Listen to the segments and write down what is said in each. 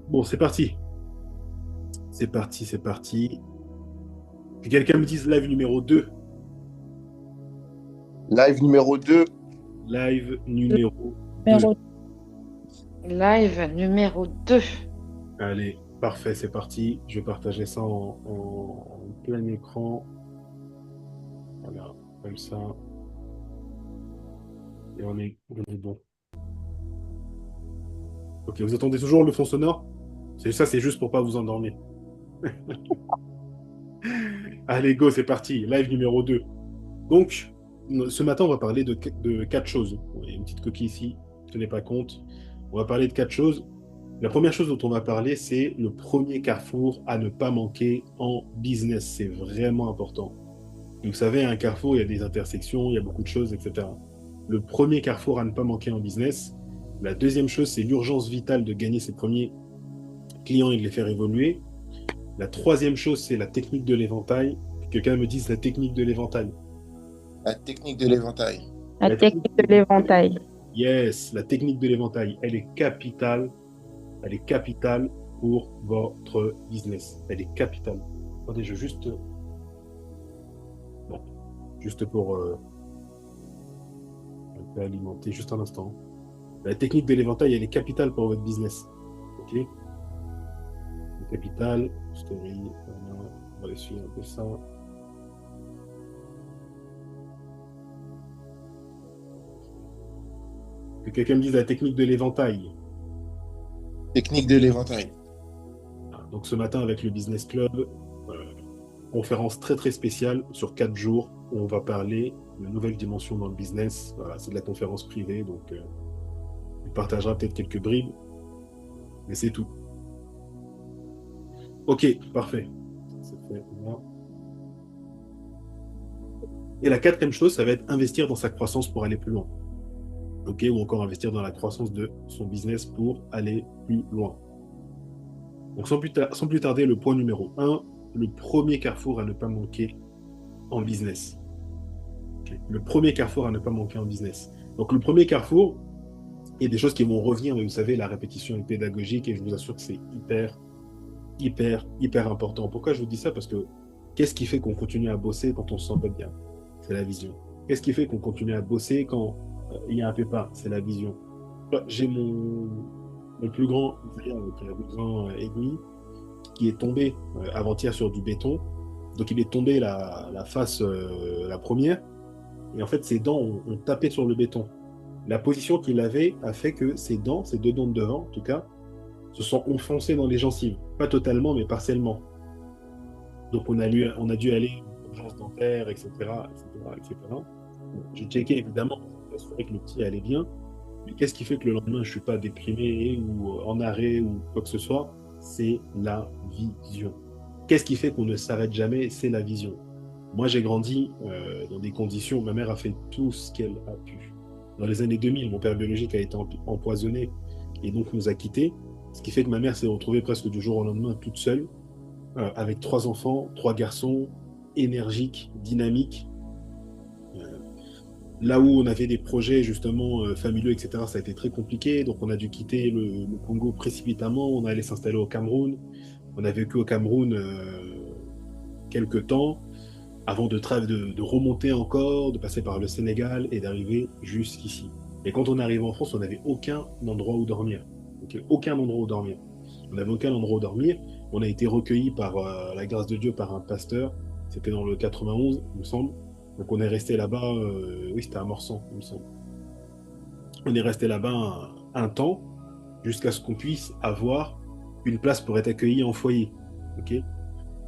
Bon, c'est parti. C'est parti, c'est parti. Que quelqu'un me dise live numéro 2. Live numéro 2. Live numéro 2. Numéro Live numéro 2. Allez, parfait, c'est parti. Je vais partager ça en plein écran. Voilà, comme ça. Et on est bon. Ok, vous attendez toujours le fond sonore? C'est ça, c'est juste pour pas vous endormir. Allez, go, c'est parti. Live numéro 2. Donc, ce matin, on va parler de quatre choses. Il y a une petite coquille ici, tenez pas compte. On va parler de quatre choses. La première chose dont on va parler, c'est le premier carrefour à ne pas manquer en business. C'est vraiment important. Vous savez, un carrefour, il y a des intersections, il y a beaucoup de choses, etc. Le premier carrefour à ne pas manquer en business. La deuxième chose, c'est l'urgence vitale de gagner ses premiers clients et de les faire évoluer. La troisième chose, c'est la technique de l'éventail. Que quelqu'un me dise la technique de l'éventail. La technique de l'éventail. la La technique technique de l'éventail. Yes, la technique de l'éventail, elle est capitale. Elle est capitale pour votre business. Elle est capitale. Attendez, je juste. Bon, juste pour un peu alimenter, juste un instant. La technique de l'éventail, elle est capitale pour votre business. Ok? Capitale, story, voilà. On va essuyer un peu ça. Que quelqu'un me dise la technique de l'éventail. Technique de l'éventail. Donc ce matin avec le Business Club, conférence très très spéciale sur 4 jours où on va parler de nouvelles dimensions dans le business. Voilà, c'est de la conférence privée, donc il partagera peut-être quelques bribes, mais c'est tout. Ok, parfait. C'est fait. Voilà. Et la quatrième chose, ça va être investir dans sa croissance pour aller plus loin. Ok, ou encore investir dans la croissance de son business pour aller plus loin. Donc sans plus tarder, le point numéro un, le premier carrefour à ne pas manquer en business. Okay. Le premier carrefour à ne pas manquer en business. Donc le premier carrefour, il y a des choses qui vont revenir, mais vous savez, la répétition est pédagogique et je vous assure que c'est hyper important. Pourquoi je vous dis ça? Parce que qu'est-ce qui fait qu'on continue à bosser quand on se sent pas bien? C'est la vision. Qu'est-ce qui fait qu'on continue à bosser quand il y a un pépin? C'est la vision. J'ai mon plus grand, qui a 12 ans et demi, qui est tombé avant-hier sur du béton. Donc il est tombé la face, la première, et en fait ses dents ont tapé sur le béton. La position qu'il avait a fait que ses dents, ses deux dents de devant en tout cas, se sont enfoncées dans les gencives. Pas totalement, mais partiellement. Donc on a dû aller aux urgences dentaires, etc., etc., etc. J'ai checké évidemment pour m'assurer que le petit allait bien. Mais qu'est-ce qui fait que le lendemain, je ne suis pas déprimé ou en arrêt ou quoi que ce soit? C'est la vision. Qu'est-ce qui fait qu'on ne s'arrête jamais? C'est la vision. Moi, j'ai grandi dans des conditions où ma mère a fait tout ce qu'elle a pu. Dans les années 2000, mon père biologique a été empoisonné et donc nous a quittés. Ce qui fait que ma mère s'est retrouvée presque du jour au lendemain toute seule, avec trois enfants, trois garçons, énergiques, dynamiques. Euh, Là où on avait des projets justement familiaux, etc., ça a été très compliqué. Donc on a dû quitter le Congo précipitamment. On est allé s'installer au Cameroun. On a vécu au Cameroun quelques temps avant de remonter encore, de passer par le Sénégal et d'arriver jusqu'ici. Et quand on est arrivé en France, on n'avait aucun endroit où dormir. Ok, aucun endroit où dormir. On n'avait aucun endroit où dormir. On a été recueillis par la grâce de Dieu par un pasteur. C'était dans le 91, il me semble. Donc on est resté là-bas, oui, c'était à Morsan, il me semble. On est resté là-bas un temps jusqu'à ce qu'on puisse avoir une place pour être accueilli en foyer. Ok.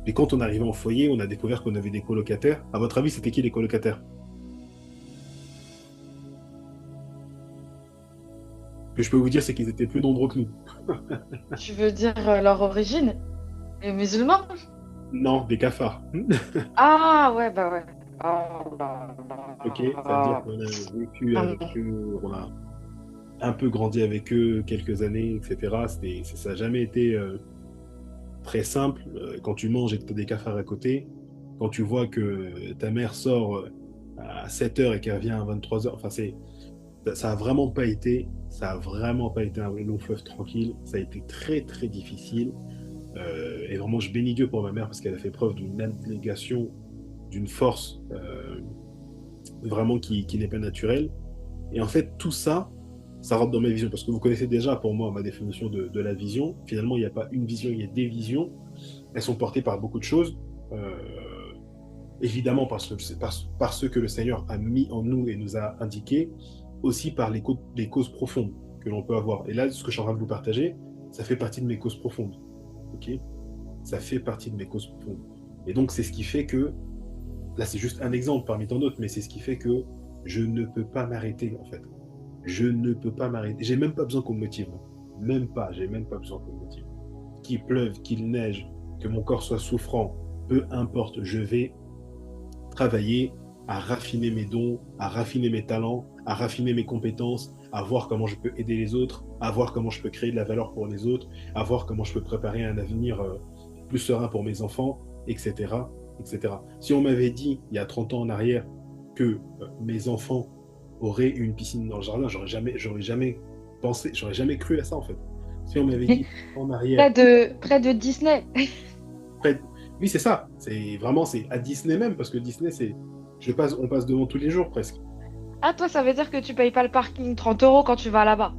Et quand on est arrivé en foyer, on a découvert qu'on avait des colocataires. À votre avis, c'était qui les colocataires? Ce que je peux vous dire, c'est qu'ils étaient plus nombreux que nous. Tu veux dire leur origine? Les musulmans? Non, des cafards. Ah ouais, bah ouais. Oh là Ok, ça veut dire là. qu'on a vécu Hum, avec eux, on a un peu grandi avec eux quelques années, etc. Ça n'a jamais été très simple. Quand tu manges et que tu as des cafards à côté, quand tu vois que ta mère sort à 7 heures et qu'elle revient à 23 heures, enfin, Ça a vraiment pas été un long fleuve tranquille. Ça a été très, très difficile. Et vraiment, je bénis Dieu pour ma mère parce qu'elle a fait preuve d'une abnégation, d'une force vraiment qui n'est pas naturelle. Et en fait, tout ça, ça rentre dans ma vision. Parce que vous connaissez déjà, pour moi, ma définition de la vision. Finalement, il n'y a pas une vision, il y a des visions. Elles sont portées par beaucoup de choses. Évidemment, parce que le Seigneur a mis en nous et nous a indiqué, aussi par les causes profondes que l'on peut avoir. Et là, ce que je suis en train de vous partager, ça fait partie de mes causes profondes. Ok? Ça fait partie de mes causes profondes. Et donc, c'est ce qui fait que, là, c'est juste un exemple parmi tant d'autres, mais c'est ce qui fait que je ne peux pas m'arrêter, en fait. Je ne peux pas m'arrêter. J'ai même pas besoin qu'on me motive. Même pas, j'ai même pas besoin qu'on me motive. Qu'il pleuve, qu'il neige, que mon corps soit souffrant, peu importe, je vais travailler à raffiner mes dons, à raffiner mes talents, à raffiner mes compétences, à voir comment je peux aider les autres, à voir comment je peux créer de la valeur pour les autres, à voir comment je peux préparer un avenir plus serein pour mes enfants, etc., etc. Si on m'avait dit, il y a 30 ans en arrière, que mes enfants auraient une piscine dans le jardin, j'aurais jamais pensé, j'aurais jamais cru à ça, en fait. Si on m'avait dit en arrière, Près de Disney. après, oui, c'est ça. C'est vraiment, c'est à Disney même, parce que Disney, on passe devant tous les jours presque. Ah, toi, ça veut dire que tu payes pas le parking 30 € quand tu vas là-bas.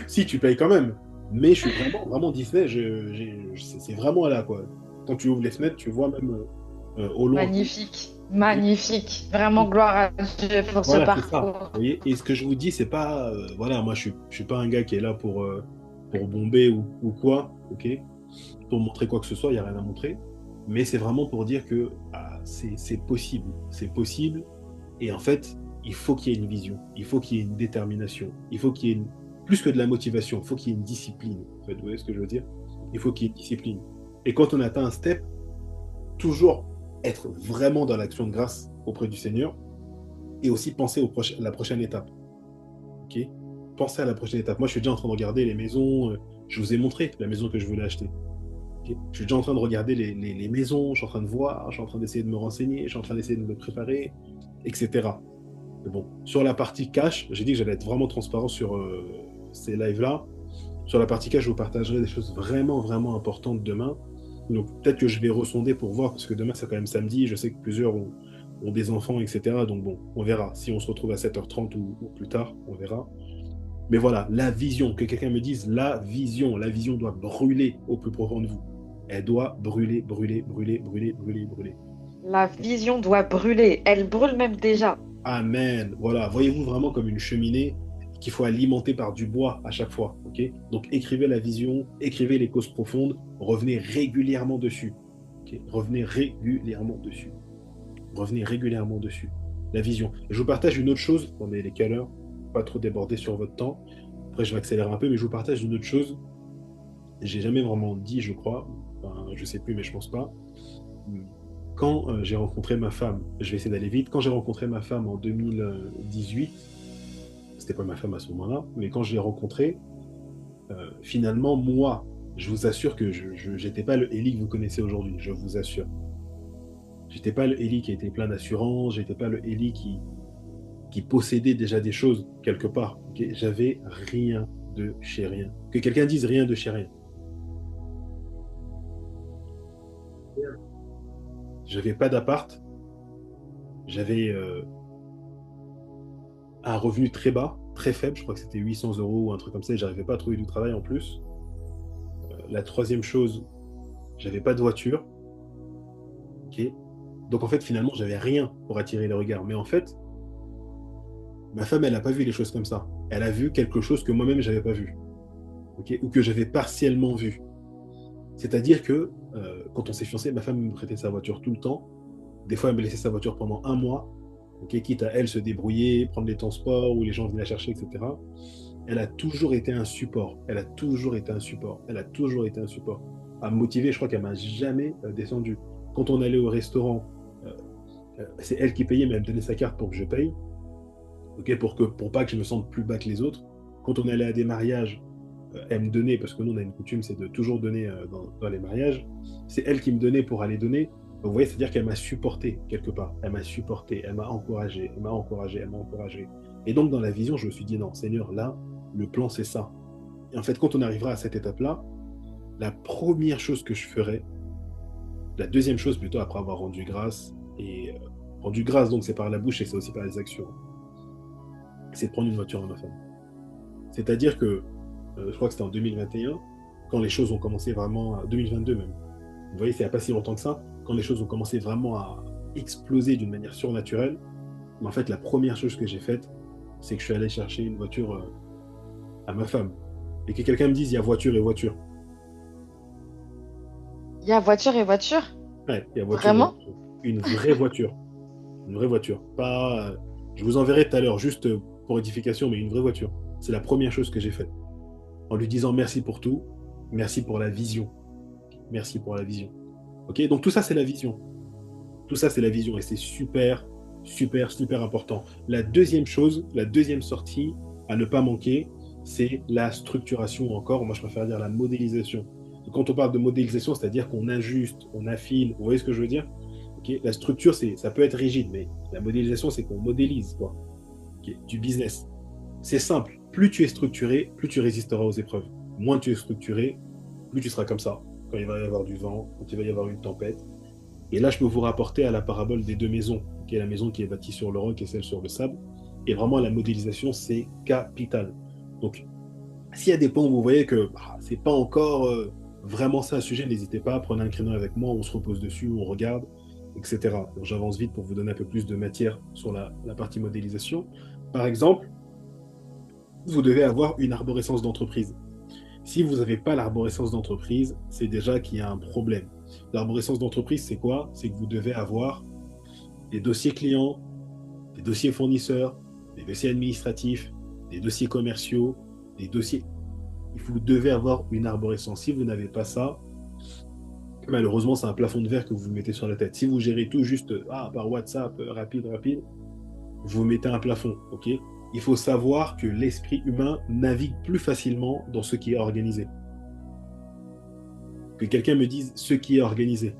Si, tu payes quand même. Mais je suis vraiment, vraiment Disney, c'est vraiment là, quoi. Quand tu ouvres les fenêtres, tu vois même au loin. Magnifique, magnifique. Vraiment gloire à Dieu pour ce Voilà, c'est ça. Vous parcours. voyez. Et ce que je vous dis, c'est pas, voilà, moi, je suis pas un gars qui est là pour bomber ou quoi, ok? Pour montrer quoi que ce soit, il n'y a rien à montrer. Mais c'est vraiment pour dire que c'est possible. C'est possible. Et en fait, il faut qu'il y ait une vision. Il faut qu'il y ait une détermination. Il faut qu'il y ait plus que de la motivation, il faut qu'il y ait une discipline. En fait, vous voyez ce que je veux dire? Il faut qu'il y ait une discipline. Et quand on atteint un step, toujours être vraiment dans l'action de grâce auprès du Seigneur et aussi penser à la prochaine étape. Ok? Pensez à la prochaine étape. Moi, je suis déjà en train de regarder les maisons. Je vous ai montré la maison que je voulais acheter. Okay. Je suis déjà en train de regarder les maisons, je suis en train de voir, je suis en train d'essayer de me renseigner, je suis en train d'essayer de me préparer, etc. Mais bon, sur la partie cash, j'ai dit que j'allais être vraiment transparent sur ces lives-là. Sur la partie cash, je vous partagerai des choses vraiment, vraiment importantes demain. Donc peut-être que je vais ressonder pour voir, parce que demain c'est quand même samedi, je sais que plusieurs ont des enfants, etc. Donc bon, on verra. Si on se retrouve à 7h30 ou plus tard, on verra. Mais voilà, la vision, que quelqu'un me dise, la vision doit brûler au plus profond de vous. Elle doit brûler, brûler, brûler, brûler, brûler, brûler. La vision doit brûler. Elle brûle même déjà. Amen. Voilà, voyez-vous vraiment comme une cheminée qu'il faut alimenter par du bois à chaque fois. Ok? Donc écrivez la vision, écrivez les causes profondes, revenez régulièrement dessus. Okay? Revenez régulièrement dessus. Revenez régulièrement dessus. La vision. Et je vous partage une autre chose, on est les caleurs, pas trop déborder sur votre temps. Après, je vais accélérer un peu, mais je vous partage une autre chose. J'ai jamais vraiment dit, je crois, enfin, je sais plus, mais je pense pas. Quand j'ai rencontré ma femme, je vais essayer d'aller vite. Quand j'ai rencontré ma femme en 2018, c'était pas ma femme à ce moment-là, mais quand je l'ai rencontrée, finalement, moi, je vous assure que je n'étais pas le Eli que vous connaissez aujourd'hui, je vous assure. J'étais pas le Eli qui était plein d'assurance, j'étais pas le Eli qui possédait déjà des choses quelque part. Okay, j'avais rien de chez rien. Que quelqu'un dise rien de chez rien. J'avais pas d'appart, j'avais un revenu très bas, très faible, je crois que c'était 800 € ou un truc comme ça, et j'arrivais pas à trouver du travail en plus. La troisième chose, j'avais pas de voiture. Okay. Donc en fait, finalement, j'avais rien pour attirer les regards. Mais en fait, ma femme, elle n'a pas vu les choses comme ça. Elle a vu quelque chose que moi-même, j'avais pas vu. Okay, ou que j'avais partiellement vu. C'est-à-dire que quand on s'est fiancé, ma femme me prêtait sa voiture tout le temps. Des fois, elle me laissait sa voiture pendant un mois, okay, quitte à elle se débrouiller, prendre les transports où les gens venaient la chercher, etc. Elle a toujours été un support. Elle a toujours été un support. Elle a toujours été un support. À me motiver, je crois qu'elle m'a jamais descendu. Quand on allait au restaurant, c'est elle qui payait, mais elle me donnait sa carte pour que je paye, okay, pour pas que je me sente plus bas que les autres. Quand on allait à des mariages, elle me donnait, parce que nous on a une coutume, c'est de toujours donner dans les mariages. C'est elle qui me donnait pour aller donner. Vous voyez, c'est-à-dire qu'elle m'a supporté quelque part. Elle m'a supporté, elle m'a encouragé, elle m'a encouragé, elle m'a encouragé. Et donc, dans la vision, je me suis dit, non, Seigneur, là, le plan, c'est ça. Et en fait, quand on arrivera à cette étape-là, la première chose que je ferai, la deuxième chose plutôt, après avoir rendu grâce, et rendu grâce, donc c'est par la bouche et c'est aussi par les actions, c'est de prendre une voiture à ma femme. C'est-à-dire que, je crois que c'était en 2021, quand les choses ont commencé vraiment, 2022 même. Vous voyez, c'est il n'y a pas si longtemps que ça, quand les choses ont commencé vraiment à exploser d'une manière surnaturelle, mais en fait, la première chose que j'ai faite, c'est que je suis allé chercher une voiture à ma femme. Et que quelqu'un me dise, il y a voiture et voiture. Il y a voiture et voiture? Ouais, il y a voiture et Vraiment? voiture. Une vraie voiture. Une vraie voiture. Pas, je vous enverrai tout à l'heure, juste pour édification, mais une vraie voiture. C'est la première chose que j'ai faite. En lui disant merci pour tout, merci pour la vision. Merci pour la vision. Ok? Donc tout ça, c'est la vision. Tout ça, c'est la vision. Et c'est super, super, super important. La deuxième chose, la deuxième sortie à ne pas manquer, c'est la structuration encore. Moi, je préfère dire la modélisation. Quand on parle de modélisation, c'est-à-dire qu'on ajuste, on affine. Vous voyez ce que je veux dire? Okay, la structure, ça peut être rigide, mais la modélisation, c'est qu'on modélise quoi. Okay, du business. C'est simple. Plus tu es structuré, plus tu résisteras aux épreuves. Moins tu es structuré, plus tu seras comme ça. Quand il va y avoir du vent, quand il va y avoir une tempête. Et là, je peux vous rapporter à la parabole des deux maisons, qui est la maison qui est bâtie sur le roc et celle sur le sable. Et vraiment, la modélisation, c'est capital. Donc, s'il y a des points où vous voyez que c'est pas encore vraiment ça à sujet, n'hésitez pas, prenez un créneau avec moi, on se repose dessus, on regarde, etc. Donc, j'avance vite pour vous donner un peu plus de matière sur la partie modélisation. Par exemple, vous devez avoir une arborescence d'entreprise. Si vous n'avez pas l'arborescence d'entreprise, c'est déjà qu'il y a un problème. L'arborescence d'entreprise, c'est quoi? C'est que vous devez avoir des dossiers clients, des dossiers fournisseurs, des dossiers administratifs, des dossiers commerciaux, des dossiers... Vous devez avoir une arborescence. Si vous n'avez pas ça, malheureusement, c'est un plafond de verre que vous vous mettez sur la tête. Si vous gérez tout juste par WhatsApp, rapide, vous mettez un plafond. Ok? Il faut savoir que l'esprit humain navigue plus facilement dans ce qui est organisé. Que quelqu'un me dise ce qui est organisé.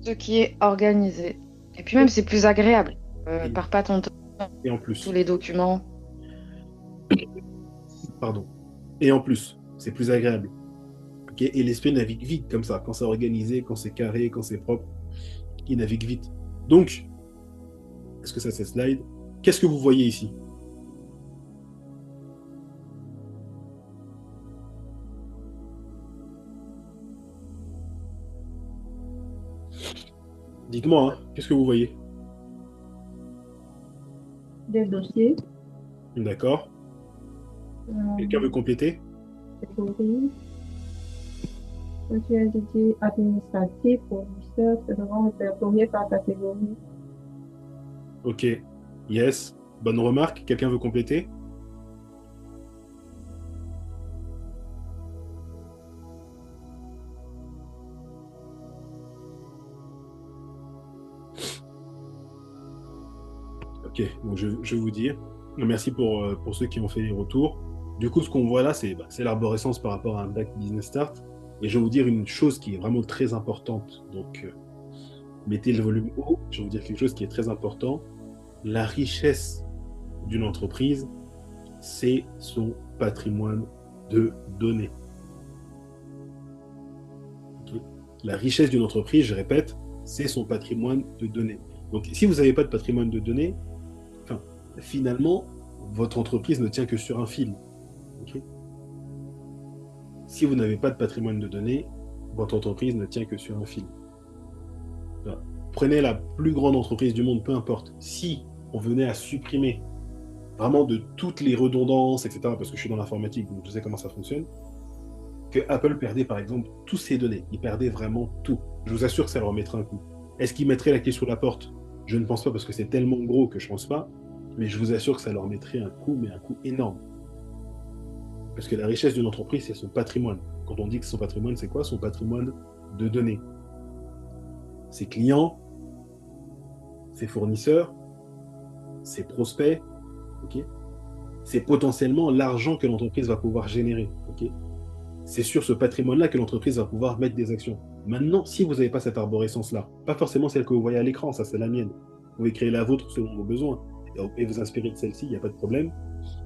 Ce qui est organisé. Et puis même, c'est plus agréable. Et, Pars pas ton temps, et en tous plus, les documents. pardon. Et en plus, c'est plus agréable. Okay? Et l'esprit navigue vite comme ça. Quand c'est organisé, quand c'est carré, quand c'est propre, il navigue vite. Donc, est-ce que ça c'est slide? Qu'est-ce que vous voyez ici? Dites-moi, hein, qu'est-ce que vous voyez? Des dossiers, D'accord. Quelqu'un veut compléter? catégories, dossiers indiqués administratifs, fournisseurs, seront répertoriés par catégorie. Ok. Yes. Bonne remarque. Quelqu'un veut compléter? Ok. Donc je vais vous dire. Merci pour ceux qui ont fait les retours. Du coup, ce qu'on voit là, c'est l'arborescence par rapport à un bac business start. Et je vais vous dire une chose qui est vraiment très importante. Donc, mettez le volume haut. Je vais vous dire quelque chose qui est très important. La richesse d'une entreprise, c'est son patrimoine de données. Okay. La richesse d'une entreprise, je répète, c'est son patrimoine de données. Donc, si vous n'avez pas de patrimoine de données, finalement, votre entreprise ne tient que sur un fil. Okay. Si vous n'avez pas de patrimoine de données, votre entreprise ne tient que sur un fil. Alors, prenez la plus grande entreprise du monde, peu importe. Si on venait à supprimer vraiment de toutes les redondances, etc., parce que je suis dans l'informatique, donc je sais comment ça fonctionne, que Apple perdait par exemple toutes ses données. Il perdait vraiment tout. Je vous assure que ça leur mettrait un coup. Est-ce qu'ils mettraient la clé sous la porte? Je ne pense pas parce que c'est tellement gros que je ne pense pas, mais je vous assure que ça leur mettrait un coup, mais un coup énorme. Parce que la richesse d'une entreprise, c'est son patrimoine. Quand on dit que son patrimoine, c'est quoi? Son patrimoine de données. Ses clients, ses fournisseurs, ses prospects, okay? C'est potentiellement l'argent que l'entreprise va pouvoir générer. Okay? C'est sur ce patrimoine-là que l'entreprise va pouvoir mettre des actions. Maintenant, si vous n'avez pas cette arborescence-là, pas forcément celle que vous voyez à l'écran, ça c'est la mienne. Vous pouvez créer la vôtre selon vos besoins et vous inspirer de celle-ci, il n'y a pas de problème.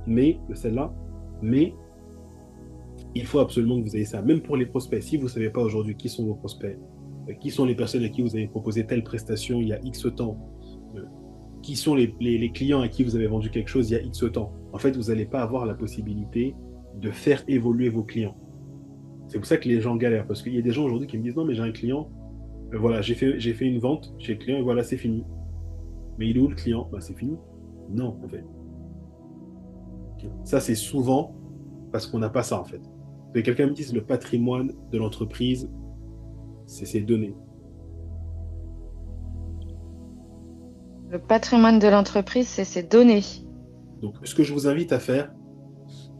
Mais de celle-là, mais il faut absolument que vous ayez ça. Même pour les prospects, si vous ne savez pas aujourd'hui qui sont vos prospects, qui sont les personnes à qui vous avez proposé telle prestation il y a X temps, qui sont les clients à qui vous avez vendu quelque chose il y a X temps, en fait, vous n'allez pas avoir la possibilité de faire évoluer vos clients. C'est pour ça que les gens galèrent, parce qu'il y a des gens aujourd'hui qui me disent non, mais j'ai un client, voilà, j'ai fait une vente chez le client et voilà, c'est fini. Mais il est où le client? Bah, c'est fini. Non, en fait. Ça, c'est souvent parce qu'on n'a pas ça, en fait. Que quelqu'un me dise le patrimoine de l'entreprise, c'est ses données. Le patrimoine de l'entreprise, c'est ses données. Donc, ce que je vous invite à faire,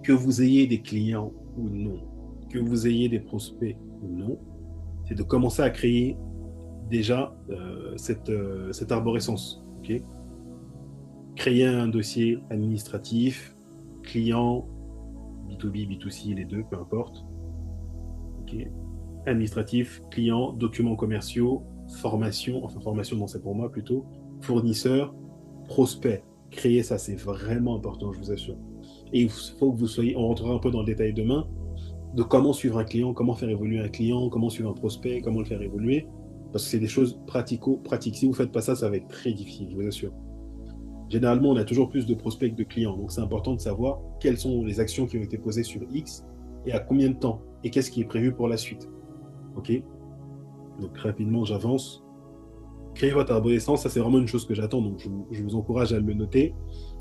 que vous ayez des clients ou non, que vous ayez des prospects ou non, c'est de commencer à créer déjà cette arborescence. Okay, créer un dossier administratif, client, B2B, B2C, les deux, peu importe. Okay, administratif, client, documents commerciaux, formation, enfin formation, non, c'est pour moi plutôt, fournisseur, prospect. Créer ça, c'est vraiment important, je vous assure. Et il faut que vous soyez, on rentrera un peu dans le détail demain, de comment suivre un client, comment faire évoluer un client, comment suivre un prospect, comment le faire évoluer, parce que c'est des choses pratiques. Si vous ne faites pas ça, ça va être très difficile, je vous assure. Généralement, on a toujours plus de prospects que de clients, donc c'est important de savoir quelles sont les actions qui ont été posées sur X et à combien de temps, et qu'est-ce qui est prévu pour la suite. Ok? Donc rapidement, j'avance. Créer votre arborescence, ça c'est vraiment une chose que j'attends, donc je vous encourage à le noter.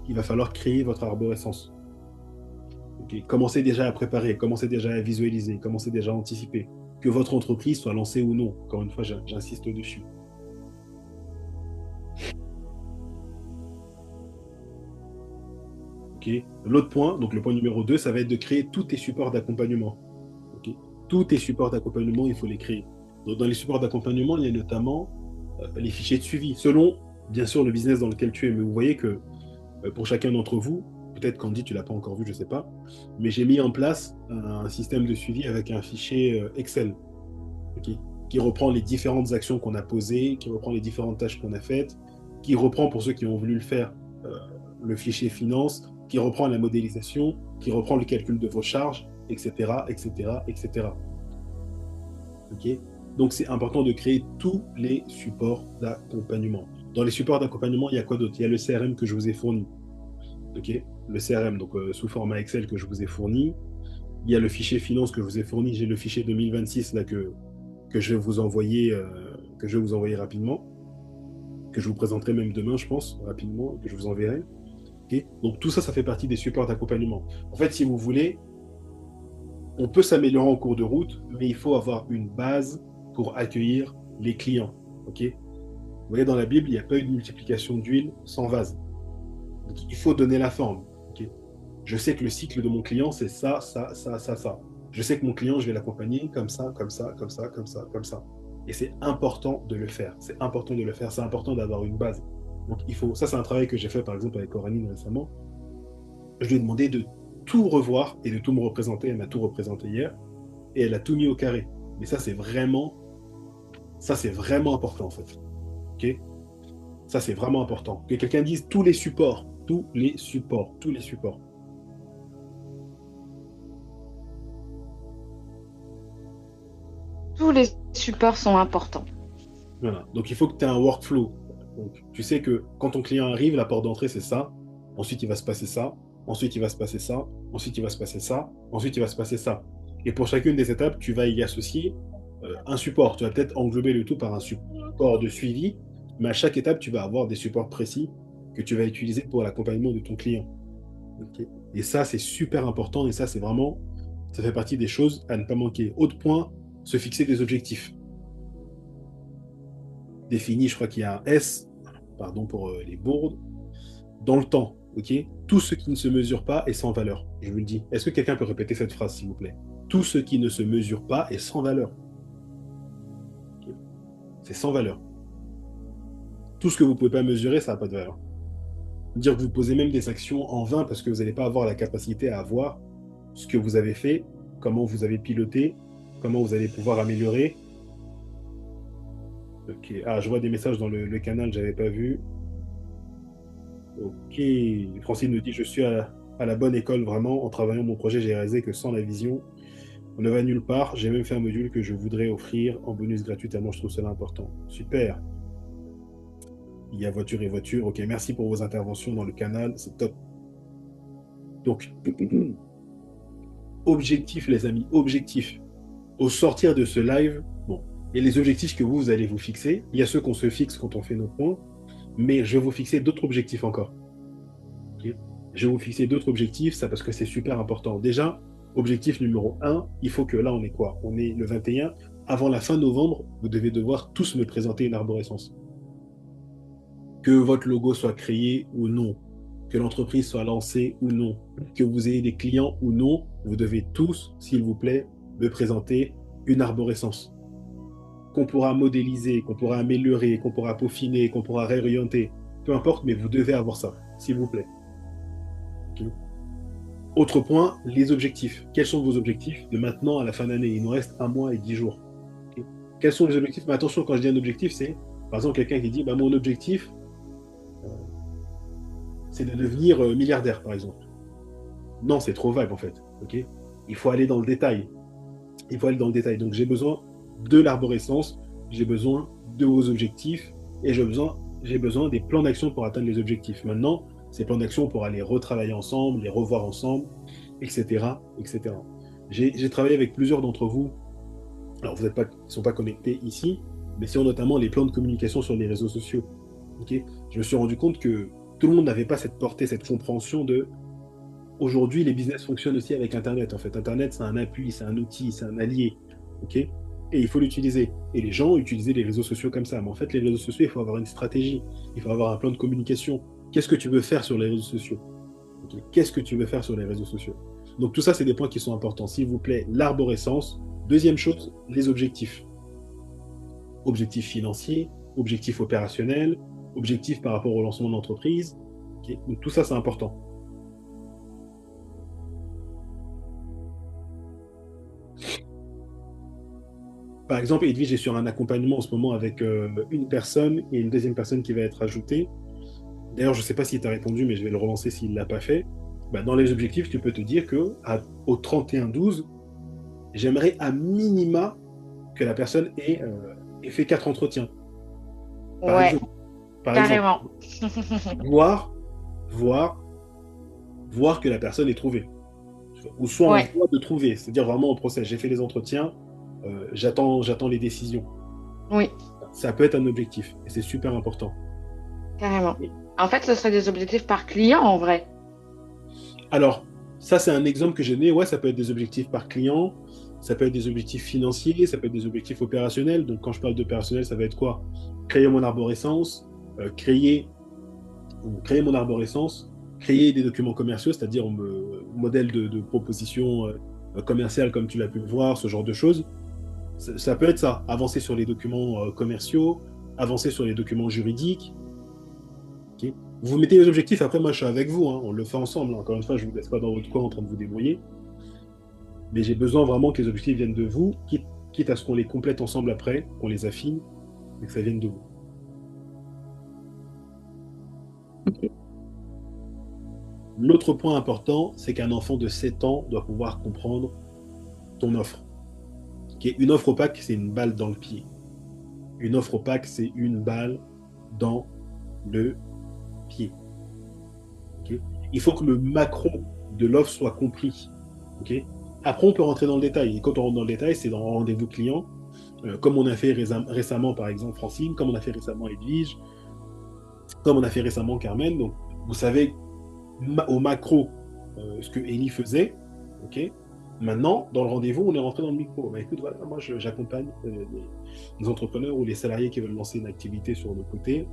Il va falloir créer votre arborescence. Okay. Commencez déjà à préparer, commencez déjà à visualiser, commencez déjà à anticiper. Que votre entreprise soit lancée ou non. Encore une fois, j'insiste dessus. Okay. L'autre point, donc le point numéro 2, ça va être de créer tous tes supports d'accompagnement. Okay. Tous tes supports d'accompagnement, il faut les créer. Donc, dans les supports d'accompagnement, il y a notamment les fichiers de suivi, selon, bien sûr, le business dans lequel tu es. Mais vous voyez que pour chacun d'entre vous, peut-être Candy, tu ne l'as pas encore vu, je ne sais pas, mais j'ai mis en place un système de suivi avec un fichier Excel qui reprend les différentes actions qu'on a posées, qui reprend les différentes tâches qu'on a faites, qui reprend, pour ceux qui ont voulu le faire, le fichier finance, qui reprend la modélisation, qui reprend le calcul de vos charges, etc., etc., etc. Okay. Donc, c'est important de créer tous les supports d'accompagnement. Dans les supports d'accompagnement, il y a quoi d'autre? Il y a le CRM que je vous ai fourni. Okay. Le CRM, donc sous format Excel que je vous ai fourni. Il y a le fichier finance que je vous ai fourni. J'ai le fichier 2026 là, que je vais vous envoyer, rapidement, que je vous présenterai même demain, je pense, rapidement, que je vous enverrai. Okay. Donc, tout ça, ça fait partie des supports d'accompagnement. En fait, si vous voulez, on peut s'améliorer en cours de route, mais il faut avoir une base pour accueillir les clients. Okay. Vous voyez, dans la Bible, il n'y a pas eu de multiplication d'huile sans vase. Donc, il faut donner la forme. Okay. Je sais que le cycle de mon client, c'est ça, ça, ça, ça, ça. Je sais que mon client, je vais l'accompagner comme ça, comme ça, comme ça, comme ça, comme ça. Et c'est important de le faire. C'est important de le faire. C'est important d'avoir une base. Donc, il faut. Ça, c'est un travail que j'ai fait, par exemple, avec Coraline récemment. Je lui ai demandé de tout revoir et de tout me représenter. Elle m'a tout représenté hier. Et elle a tout mis au carré. Mais ça, c'est vraiment important, en fait. OK? Ça, c'est vraiment important. Que quelqu'un dise tous les supports. Tous les supports. Tous les supports. Tous les supports sont importants. Voilà. Donc, il faut que tu aies un workflow. Donc, tu sais que quand ton client arrive, la porte d'entrée, c'est ça. Ensuite, il va se passer ça. Ensuite, il va se passer ça. Ensuite, il va se passer ça. Ensuite, il va se passer ça. Et pour chacune des étapes, tu vas y associer un support. Tu vas peut-être englober le tout par un support de suivi, mais à chaque étape, tu vas avoir des supports précis que tu vas utiliser pour l'accompagnement de ton client. Okay. Et ça, c'est super important. Et ça, c'est vraiment, ça fait partie des choses à ne pas manquer. Autre point, se fixer des objectifs. Défini, je crois qu'il y a un S, pardon pour les bourdes, dans le temps. Okay. Tout ce qui ne se mesure pas est sans valeur. Je vous le dis. Est-ce que quelqu'un peut répéter cette phrase, s'il vous plaît? Tout ce qui ne se mesure pas est sans valeur. Okay. C'est sans valeur. Tout ce que vous ne pouvez pas mesurer, ça n'a pas de valeur. Dire que vous posez même des actions en vain parce que vous n'allez pas avoir la capacité à voir ce que vous avez fait, comment vous avez piloté, comment vous allez pouvoir améliorer. Ok. Ah, je vois des messages dans le canal, j'avais pas vu. Ok. Francine nous dit, je suis à la bonne école, vraiment. En travaillant mon projet, j'ai réalisé que sans la vision, on ne va nulle part. J'ai même fait un module que je voudrais offrir en bonus gratuitement. Je trouve cela important. Super. Il y a voiture et voiture. Ok, merci pour vos interventions dans le canal. C'est top. Donc, objectif, les amis, objectif. Au sortir de ce live, bon, il y a les objectifs que vous allez vous fixer. Il y a ceux qu'on se fixe quand on fait nos points. Mais je vais vous fixer d'autres objectifs encore. Ok. Je vais vous fixer d'autres objectifs, ça parce que c'est super important. Déjà, objectif numéro un, il faut que là, on est quoi? On est le 21. Avant la fin novembre, vous devez devoir tous me présenter une arborescence. Que votre logo soit créé ou non, que l'entreprise soit lancée ou non, que vous ayez des clients ou non, vous devez tous, s'il vous plaît, me présenter une arborescence qu'on pourra modéliser, qu'on pourra améliorer, qu'on pourra peaufiner, qu'on pourra réorienter. Peu importe, mais vous devez avoir ça, s'il vous plaît. Okay. Autre point, les objectifs. Quels sont vos objectifs de maintenant à la fin d'année? Il nous reste 1 mois et 10 jours. Okay. Quels sont les objectifs? Mais attention, quand je dis un objectif, c'est par exemple quelqu'un qui dit bah, mon objectif, c'est de devenir milliardaire, par exemple. Non, c'est trop vague en fait. Okay. Il faut aller dans le détail. Il faut aller dans le détail. Donc j'ai besoin de l'arborescence, j'ai besoin de vos objectifs et j'ai besoin des plans d'action pour atteindre les objectifs. Maintenant, ces plans d'action, on pourra les retravailler ensemble, les revoir ensemble, etc. etc. J'ai travaillé avec plusieurs d'entre vous. Alors, ils ne sont pas connectés ici, mais sur notamment les plans de communication sur les réseaux sociaux. Okay. Je me suis rendu compte que tout le monde n'avait pas cette portée, cette compréhension de aujourd'hui, les business fonctionnent aussi avec Internet. En fait, Internet, c'est un appui, c'est un outil, c'est un allié. Okay. Et il faut l'utiliser. Et les gens utilisaient les réseaux sociaux comme ça. Mais en fait, les réseaux sociaux, il faut avoir une stratégie. Il faut avoir un plan de communication. Qu'est-ce que tu veux faire sur les réseaux sociaux? Okay. Qu'est-ce que tu veux faire sur les réseaux sociaux? Donc tout ça, c'est des points qui sont importants. S'il vous plaît, l'arborescence. Deuxième chose, les objectifs. Objectifs financiers, objectifs opérationnels, objectifs par rapport au lancement de l'entreprise. Okay. Donc tout ça, c'est important. Par exemple, Edwige est sur un accompagnement en ce moment avec une personne et une deuxième personne qui va être ajoutée. D'ailleurs, je ne sais pas s'il t'a répondu, mais je vais le relancer s'il ne l'a pas fait. Bah, dans les objectifs, tu peux te dire qu'au 31-12, j'aimerais à minima que la personne ait fait 4 entretiens. Par Ouais, exemple. carrément. Voir que la personne est trouvée. Ou soit Ouais. en voie de trouver, c'est-à-dire vraiment en process. J'ai fait les entretiens, j'attends les décisions. Oui, Ça peut être un objectif et c'est super important. carrément. En fait, ce serait des objectifs par client en vrai. Alors, ça, c'est un exemple que j'ai donné. Ouais, ça peut être des objectifs par client, ça peut être des objectifs financiers, ça peut être des objectifs opérationnels. Donc, quand je parle d'opérationnel, ça va être quoi? Créer mon arborescence, créer mon arborescence, créer des documents commerciaux, c'est-à-dire un modèle de proposition commerciale, comme tu l'as pu le voir, ce genre de choses. Ça peut être ça. Avancer sur les documents commerciaux, avancer sur les documents juridiques. Okay. Vous mettez les objectifs, après moi je suis avec vous, hein, on le fait ensemble. Encore une fois, je ne vous laisse pas dans votre coin en train de vous débrouiller. Mais j'ai besoin vraiment que les objectifs viennent de vous, quitte à ce qu'on les complète ensemble après, qu'on les affine, et que ça vienne de vous. Ok. L'autre point important, c'est qu'un enfant de 7 ans doit pouvoir comprendre ton offre. Okay. Une offre opaque, c'est une balle dans le pied. Une offre opaque, c'est une balle dans le pied. Okay. Il faut que le macro de l'offre soit compris. Okay. Après, on peut rentrer dans le détail. Et quand on rentre dans le détail, c'est dans le rendez-vous client, comme on a fait récemment, par exemple, Francine, comme on a fait récemment Edwige, comme on a fait récemment Carmen. Donc, vous savez au macro ce que Ellie faisait. Okay. Maintenant, dans le rendez-vous, on est rentré dans le micro. Bah, écoute, voilà, moi, j'accompagne les entrepreneurs ou les salariés qui veulent lancer une activité sur le côté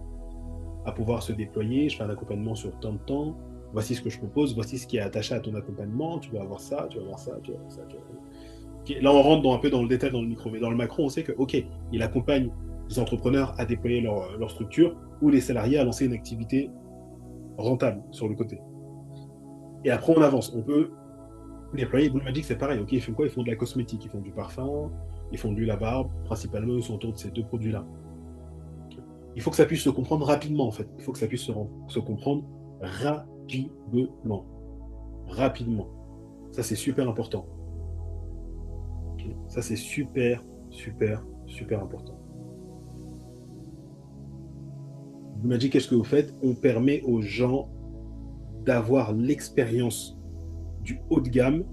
à pouvoir se déployer. Je fais un accompagnement sur tant de temps. Voici ce que je propose. Voici ce qui est attaché à ton accompagnement. Tu vas avoir ça, tu vas avoir ça, tu vas avoir ça. Okay. Là, on rentre un peu dans le détail dans le micro. Mais dans le macro, on sait que, OK, il accompagne les entrepreneurs à déployer leur structure ou les salariés à lancer une activité rentable sur le côté. Et après, on avance. On peut déployer. Blue Magic, c'est pareil. OK, ils font quoi? Ils font de la cosmétique, ils font du parfum, ils font de l'huile à barbe. Principalement, ils sont autour de ces deux produits-là. il faut que ça puisse se comprendre rapidement, en fait. Il faut que ça puisse se comprendre rapidement. Rapidement. Ça, c'est super important. Ok. Ça, c'est super, super, super important. Vous m'avez dit, qu'est-ce que vous faites? On permet aux gens d'avoir l'expérience du haut de gamme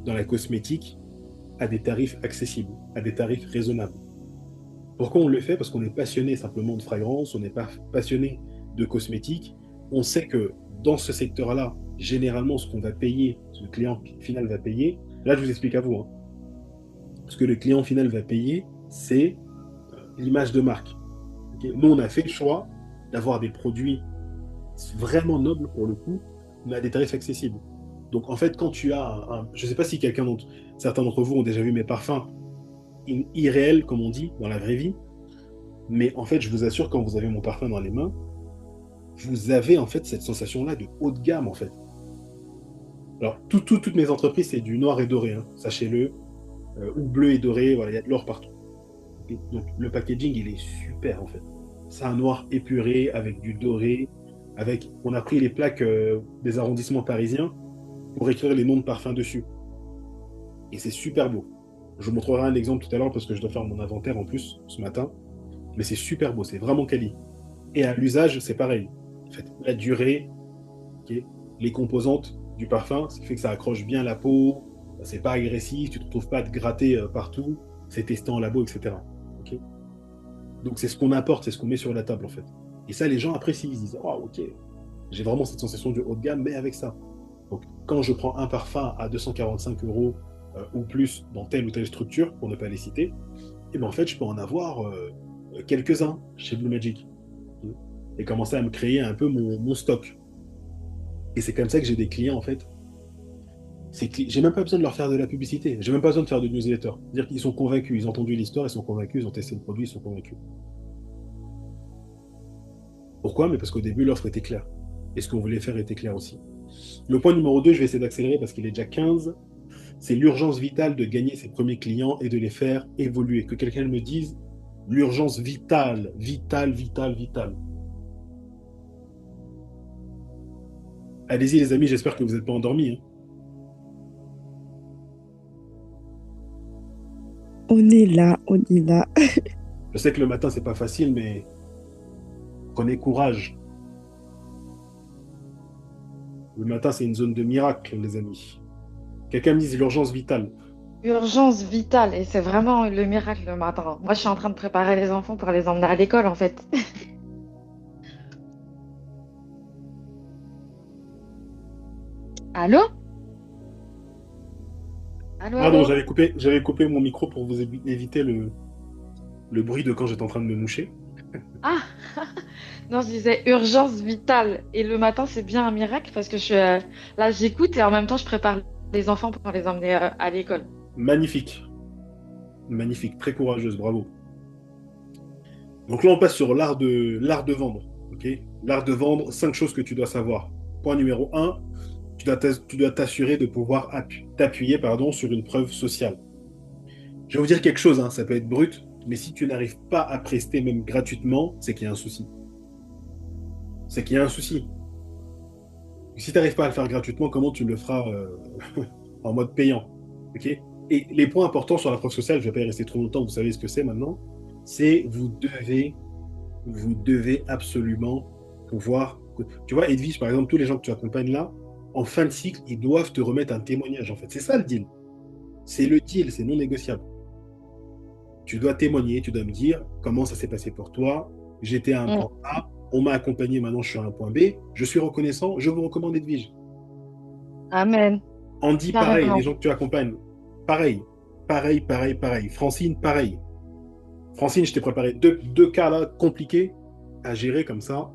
dans la cosmétique à des tarifs accessibles, à des tarifs raisonnables. Pourquoi on le fait? Parce qu'on est passionné simplement de fragrance, on n'est pas passionné de cosmétique. On sait que dans ce secteur-là, généralement, ce qu'on va payer, ce que le client final va payer, là, je vous explique à vous, hein. Ce que le client final va payer, c'est l'image de marque. Okay. Nous, on a fait le choix d'avoir des produits vraiment nobles pour le coup, mais à des tarifs accessibles. Donc, en fait, quand tu as je ne sais pas si certains d'entre vous ont déjà vu mes parfums irréels, comme on dit, dans la vraie vie, mais en fait, je vous assure, quand vous avez mon parfum dans les mains, vous avez en fait cette sensation-là de haut de gamme, en fait. Alors, toutes mes entreprises, c'est du noir et doré, hein, sachez-le, ou bleu et doré, voilà, il y a de l'or partout. Et donc, le packaging, il est super, en fait. C'est un noir épuré, avec du doré, on a pris les plaques des arrondissements parisiens pour écrire les noms de parfums dessus. Et c'est super beau. Je vous montrerai un exemple tout à l'heure parce que je dois faire mon inventaire en plus ce matin. Mais c'est super beau, c'est vraiment quali. Et à l'usage, c'est pareil. En fait, la durée, okay, les composantes du parfum, ce qui fait que ça accroche bien la peau, c'est pas agressif, tu ne te retrouves pas à te gratter partout, c'est testé en labo, etc. Okay. Donc c'est ce qu'on apporte, c'est ce qu'on met sur la table en fait. Et ça, les gens apprécient, ils disent, oh ok, j'ai vraiment cette sensation du haut de gamme, mais avec ça. Donc quand je prends un parfum à 245 € ou plus dans telle ou telle structure, pour ne pas les citer, et ben en fait je peux en avoir quelques-uns chez Blue Magic et commencer à me créer un peu mon stock. Et c'est comme ça que j'ai des clients en fait. J'ai même pas besoin de leur faire de la publicité, j'ai même pas besoin de faire de newsletter. C'est-à-dire qu'ils sont convaincus, ils ont entendu l'histoire, ils sont convaincus, ils ont testé le produit, ils sont convaincus. Pourquoi? Mais parce qu'au début l'offre était claire. Et ce qu'on voulait faire était clair aussi. Le point numéro 2, je vais essayer d'accélérer parce qu'il est déjà 15. C'est l'urgence vitale de gagner ses premiers clients et de les faire évoluer. Que quelqu'un me dise l'urgence vitale, vitale, vitale, vitale. Allez-y les amis, j'espère que vous n'êtes pas endormis. Hein. On est là, on est là. Je sais que le matin, c'est pas facile, mais prenez courage. Le matin, c'est une zone de miracle, les amis. Quelqu'un me dise l'urgence vitale. Urgence vitale, et c'est vraiment le miracle le matin. Moi, je suis en train de préparer les enfants pour les emmener à l'école, en fait. Allô? Allô, Pardon, allô? j'avais coupé mon micro pour vous éviter le bruit de quand j'étais en train de me moucher. Ah! Non, je disais urgence vitale. Et le matin, c'est bien un miracle parce que là, j'écoute et en même temps, je prépare les enfants pour les emmener à l'école. Magnifique. Magnifique, très courageuse, bravo. Donc là, on passe sur l'art de vendre. Okay, l'art de vendre, 5 choses que tu dois savoir. Point numéro 1, tu dois t'assurer de pouvoir t'appuyer sur une preuve sociale. Je vais vous dire quelque chose, hein, ça peut être brut, mais si tu n'arrives pas à prester même gratuitement, c'est qu'il y a un souci. C'est qu'il y a un souci. Si tu n'arrives pas à le faire gratuitement, comment tu le feras en mode payant? Okay, et les points importants sur la preuve sociale, je ne vais pas y rester trop longtemps, vous savez ce que c'est maintenant, c'est vous devez absolument pouvoir... Tu vois, Edwige, par exemple, tous les gens que tu accompagnes là, en fin de cycle, ils doivent te remettre un témoignage, en fait. C'est ça le deal. C'est le deal, c'est non négociable. Tu dois témoigner, tu dois me dire comment ça s'est passé pour toi. J'étais à un point A, on m'a accompagné, maintenant je suis à un point B. Je suis reconnaissant, je vous recommande Edwige. Amen. Andy, Carrément. pareil, les gens que tu accompagnes, pareil. Francine, pareil. Francine, je t'ai préparé deux cas là compliqués à gérer comme ça.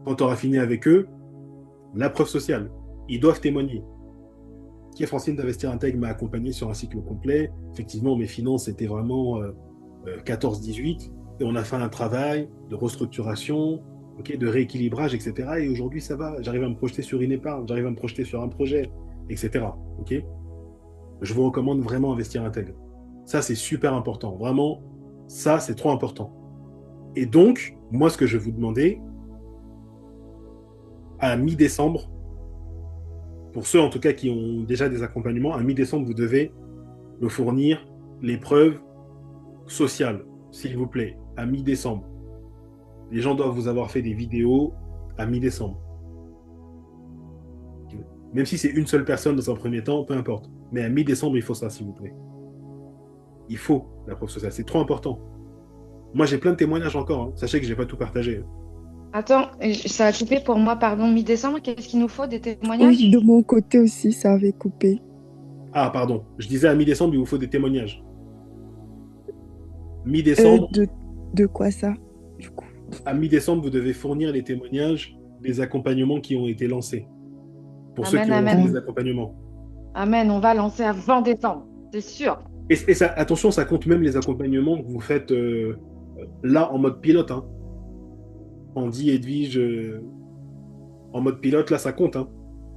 Quand tu auras fini avec eux, la preuve sociale. Ils doivent témoigner. Qui est Francine d'Investir Intègre m'a accompagné sur un cycle complet. Effectivement, mes finances étaient vraiment 14-18. Et on a fait un travail de restructuration, okay, de rééquilibrage, etc. Et aujourd'hui, ça va. J'arrive à me projeter sur une épargne, j'arrive à me projeter sur un projet, etc. Okay, je vous recommande vraiment Investir Intègre. Ça, c'est super important. Vraiment, ça, c'est trop important. Et donc, Moi, ce que je vais vous demander, à mi-décembre, pour ceux en tout cas qui ont déjà des accompagnements, à mi-décembre, vous devez me fournir les preuves sociales, s'il vous plaît, à mi-décembre. Les gens doivent vous avoir fait des vidéos à mi-décembre. Même si c'est une seule personne dans un premier temps, peu importe. Mais à mi-décembre, il faut ça, s'il vous plaît. Il faut la preuve sociale. C'est trop important. Moi, j'ai plein de témoignages encore, hein. Sachez que je n'ai pas tout partagé, hein. Attends, ça a coupé pour moi, pardon, mi-décembre. Qu'est-ce qu'il nous faut? Des témoignages? Oui, de mon côté aussi, ça avait coupé. Ah, pardon. Je disais à mi-décembre, il vous faut des témoignages. Mi-décembre, De quoi ça, du coup? à mi-décembre, vous devez fournir les témoignages des accompagnements qui ont été lancés. Pour ceux qui Amen, ont lancé amen. des accompagnements. Amen, on va lancer avant décembre, c'est sûr. Et ça, attention, ça compte même les accompagnements que vous faites là en mode pilote, hein. Andy, Edwige, en mode pilote, là, ça compte, hein.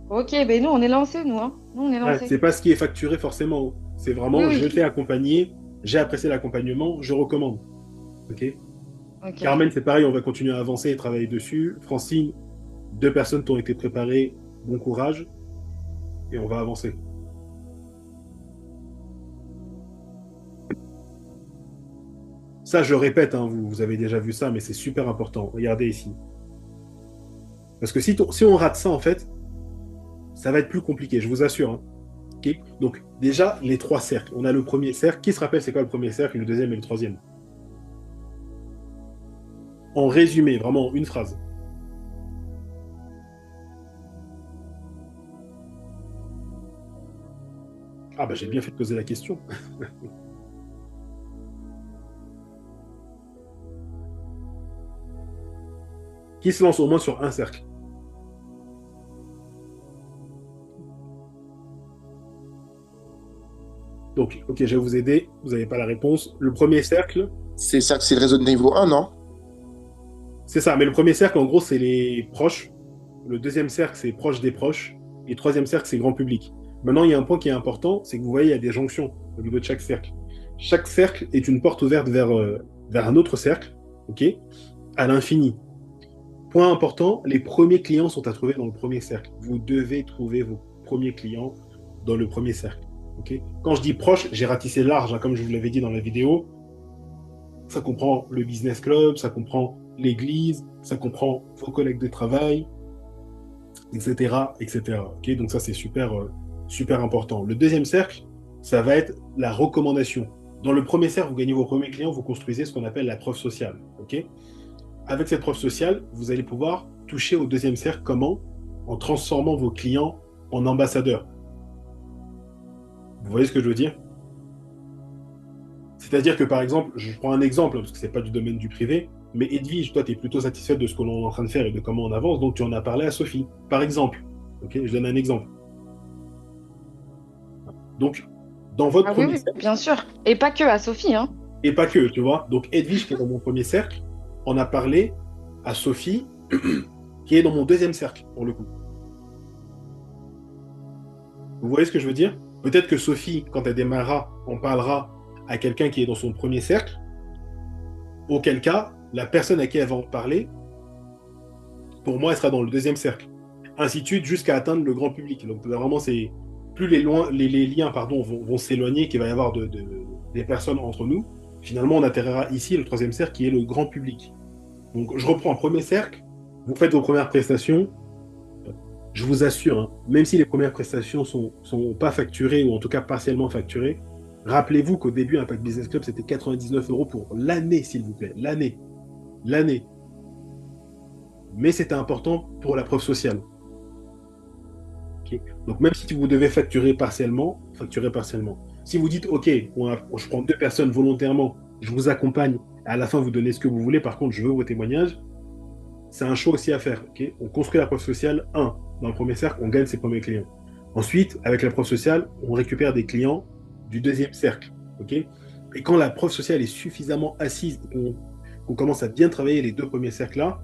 Ok, ben nous, on est lancés, nous, hein. Nous, on est Ouais, lancés. c'est pas ce qui est facturé forcément, hein. C'est Oui, vraiment, je oui. t'ai accompagné, j'ai apprécié l'accompagnement, je recommande. Ok. Ok. Carmen, c'est pareil, on va continuer à avancer et travailler dessus. Francine, 2 personnes t'ont été préparées, bon courage, et on va avancer. Ça, je répète, hein, vous avez déjà vu ça, mais c'est super important. Regardez ici. Parce que si on rate ça, en fait, ça va être plus compliqué, je vous assure, hein. Ok. Donc, déjà, les 3 cercles. On a le premier cercle. Qui se rappelle c'est quoi le premier cercle, le deuxième et le troisième? En résumé, vraiment, une phrase. Ah bah j'ai bien fait de poser la question. Qui se lance au moins sur un cercle? Donc, ok, je vais vous aider. Vous n'avez pas la réponse. Le premier cercle, C'est ça, c'est le réseau de niveau 1, non? c'est ça. Mais le premier cercle, en gros, c'est les proches. Le deuxième cercle, c'est proche des proches. Et le troisième cercle, c'est grand public. Maintenant, il y a un point qui est important, c'est que vous voyez, il y a des jonctions au niveau de chaque cercle. Chaque cercle est une porte ouverte vers un autre cercle, ok, à l'infini. Point important, les premiers clients sont à trouver dans le premier cercle. Vous devez trouver vos premiers clients dans le premier cercle. Ok. Quand je dis proche, j'ai ratissé large, hein, comme je vous l'avais dit dans la vidéo. Ça comprend le business club, ça comprend l'église, ça comprend vos collègues de travail, etc. etc. Ok. Donc ça, c'est super, super important. Le deuxième cercle, ça va être la recommandation. Dans le premier cercle, vous gagnez vos premiers clients, vous construisez ce qu'on appelle la preuve sociale. Ok. Avec cette preuve sociale, vous allez pouvoir toucher au deuxième cercle. Comment? En transformant vos clients en ambassadeurs. Vous voyez ce que je veux dire? C'est-à-dire que, par exemple, je prends un exemple, parce que ce n'est pas du domaine du privé, mais Edwige, toi, tu es plutôt satisfaite de ce que l'on est en train de faire et de comment on avance, donc tu en as parlé à Sophie, par exemple. Ok, je donne un exemple. Donc, dans votre Ah oui, premier oui, cercle, bien sûr. Et pas que à Sophie, hein. et pas que, tu vois. Donc, Edwige, qui est dans mon premier cercle, on a parlé à Sophie, qui est dans mon deuxième cercle, pour le coup. Vous voyez ce que je veux dire? Peut-être que Sophie, quand elle démarrera, on parlera à quelqu'un qui est dans son premier cercle, auquel cas, la personne à qui elle va en parler, pour moi, elle sera dans le deuxième cercle. Ainsi de suite, jusqu'à atteindre le grand public. Donc, là, vraiment, c'est plus les liens pardon, vont s'éloigner, qu'il va y avoir des personnes entre nous. Finalement, on atterrira ici, le troisième cercle, qui est le grand public. Donc, je reprends un premier cercle. Vous faites vos premières prestations. Je vous assure, hein, même si les premières prestations sont pas facturées, ou en tout cas partiellement facturées, rappelez-vous qu'au début, Impact Business Club, c'était 99 € pour l'année, s'il vous plaît. L'année. L'année. Mais c'était important pour la preuve sociale. Okay. Donc, même si vous devez facturer partiellement, facturez partiellement. Si vous dites, OK, je prends 2 personnes volontairement, je vous accompagne, à la fin, vous donnez ce que vous voulez, par contre, je veux vos témoignages, c'est un choix aussi à faire. Okay. On construit la preuve sociale, dans le premier cercle, on gagne ses premiers clients. Ensuite, avec la preuve sociale, on récupère des clients du deuxième cercle. Okay. Et quand la preuve sociale est suffisamment assise, qu'on commence à bien travailler les 2 premiers cercles-là,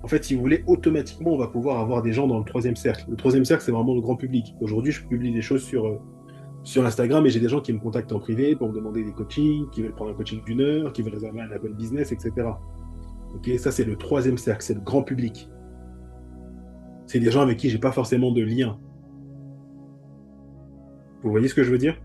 en fait, si vous voulez, automatiquement, on va pouvoir avoir des gens dans le troisième cercle. Le troisième cercle, c'est vraiment le grand public. Aujourd'hui, je publie des choses sur Instagram et j'ai des gens qui me contactent en privé pour me demander des coachings, qui veulent prendre un coaching d'1 heure, qui veulent réserver un appel business, etc. Ok, ça, c'est le troisième cercle, c'est le grand public. C'est des gens avec qui j'ai pas forcément de lien. Vous voyez ce que je veux dire?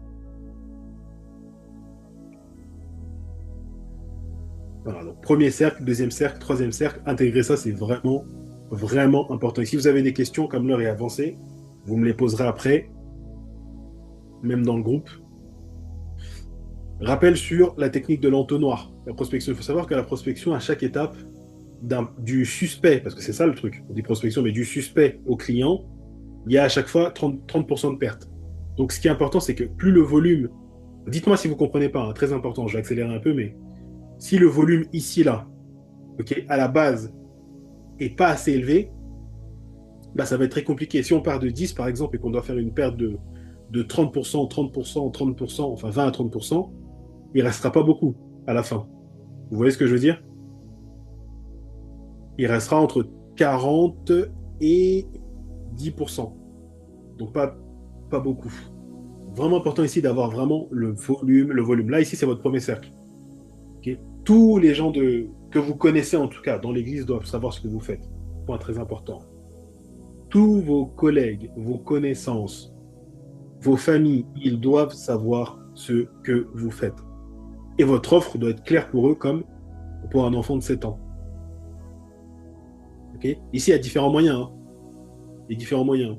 Voilà, donc premier cercle, deuxième cercle, troisième cercle, intégrer ça, c'est vraiment, vraiment important. Et si vous avez des questions, comme l'heure est avancée, vous me les poserez après, même dans le groupe. Rappel sur la technique de l'entonnoir. La prospection, il faut savoir que la prospection, à chaque étape, du suspect, parce que c'est ça le truc, on dit prospection, mais du suspect au client, il y a à chaque fois 30% de perte. Donc ce qui est important, c'est que plus le volume, dites-moi si vous ne comprenez pas, hein, très important, je vais accélérer un peu, mais si le volume ici, là, ok, à la base, est pas assez élevé, bah, ça va être très compliqué. Si on part de 10, par exemple, et qu'on doit faire une perte de 30%, 30%, 30%, enfin 20 à 30%, il ne restera pas beaucoup à la fin. Vous voyez ce que je veux dire? Il restera entre 40 et 10%. Donc pas beaucoup. Vraiment important ici d'avoir vraiment le volume, le volume. Là, ici, c'est votre premier cercle. Ok. Tous les gens que vous connaissez, en tout cas, dans l'église, doivent savoir ce que vous faites. Point très important. Tous vos collègues, vos connaissances, vos familles, ils doivent savoir ce que vous faites. Et votre offre doit être claire pour eux comme pour un enfant de 7 ans. Okay. Ici, il y a différents moyens. Hein. Il y a différents moyens.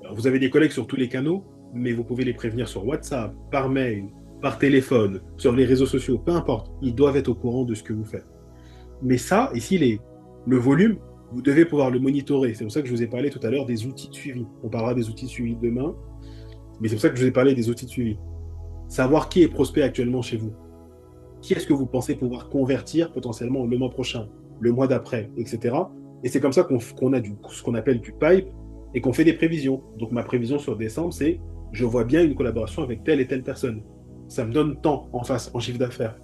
Alors, vous avez des collègues sur tous les canaux, mais vous pouvez les prévenir sur WhatsApp, par mail, par téléphone, sur les réseaux sociaux, peu importe. Ils doivent être au courant de ce que vous faites. Mais ça, ici, le volume, vous devez pouvoir le monitorer. C'est pour ça que je vous ai parlé tout à l'heure des outils de suivi. On parlera des outils de suivi demain, mais c'est pour ça que je vous ai parlé des outils de suivi. Savoir qui est prospect actuellement chez vous. Qui est-ce que vous pensez pouvoir convertir potentiellement le mois prochain, le mois d'après, etc. Et c'est comme ça qu'on a ce qu'on appelle du pipe et qu'on fait des prévisions. Donc ma prévision sur décembre, c'est je vois bien une collaboration avec telle et telle personne. Ça me donne tant en face, en chiffre d'affaires.